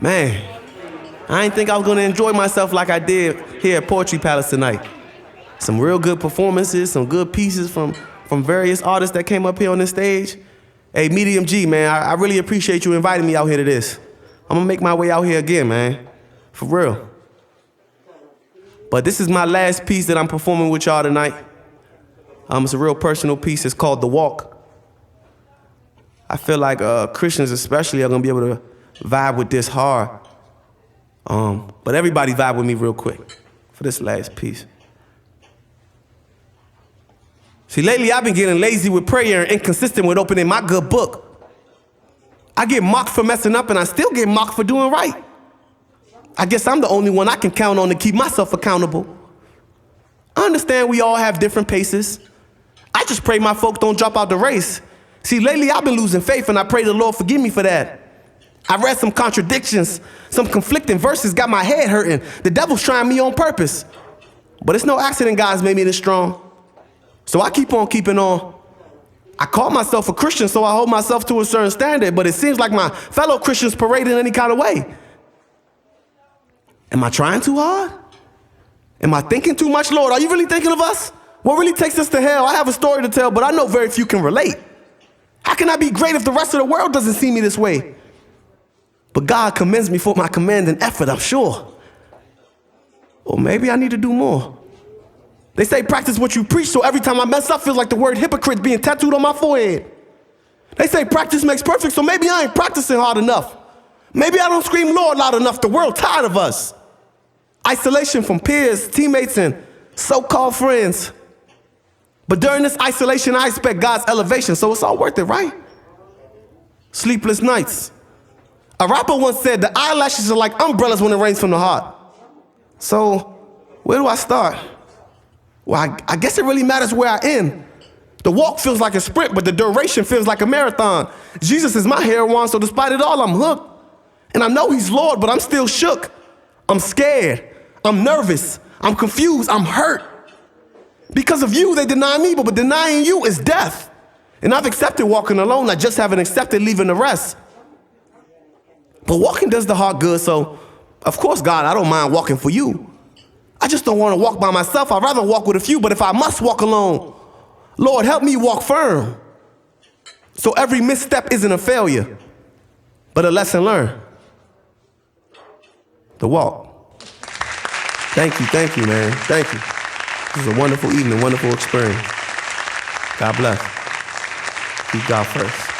Man, I didn't think I was gonna enjoy myself like I did here at Poetry Palace tonight. Some real good performances, some good pieces from various artists that came up here on this stage. Hey, Medium G, man, I really appreciate you inviting me out here to this. I'm gonna make my way out here again, man, for real. But this is my last piece that I'm performing with y'all tonight. It's a real personal piece. It's called The Walk. I feel like Christians especially are gonna be able to vibe with this hard. But everybody vibe with me real quick for this last piece. See, lately I've been getting lazy with prayer and inconsistent with opening my good book. I get mocked for messing up and I still get mocked for doing right. I guess I'm the only one I can count on to keep myself accountable. I understand we all have different paces. I just pray my folk don't drop out the race. See, lately I've been losing faith and I pray the Lord forgive me for that. I read some contradictions, some conflicting verses got my head hurting. The devil's trying me on purpose. But it's no accident God's made me this strong. So I keep on keeping on. I call myself a Christian, so I hold myself to a certain standard, but it seems like my fellow Christians parade in any kind of way. Am I trying too hard? Am I thinking too much, Lord? Are you really thinking of us? What really takes us to hell? I have a story to tell, but I know very few can relate. How can I be great if the rest of the world doesn't see me this way? But God commends me for my commanding effort, I'm sure. Or maybe I need to do more. They say practice what you preach, so every time I mess up, feels like the word hypocrite being tattooed on my forehead. They say practice makes perfect, so maybe I ain't practicing hard enough. Maybe I don't scream Lord loud enough. The world tired of us. Isolation from peers, teammates, and so-called friends. But during this isolation, I expect God's elevation, so it's all worth it, right? Sleepless nights. A rapper once said the eyelashes are like umbrellas when it rains from the heart. So where do I start? Well, I guess it really matters where I end. The walk feels like a sprint, but the duration feels like a marathon. Jesus is my heroine, so despite it all, I'm hooked. And I know he's Lord, but I'm still shook. I'm scared. I'm nervous. I'm confused. I'm hurt. Because of you, they deny me, but denying you is death. And I've accepted walking alone. I just haven't accepted leaving the rest. But walking does the heart good, so of course, God, I don't mind walking for you. I just don't want to walk by myself. I'd rather walk with a few, but if I must walk alone, Lord, help me walk firm. So every misstep isn't a failure, but a lesson learned. The walk. Thank you, man. Thank you. This is a wonderful evening, wonderful experience. God bless. Keep God first.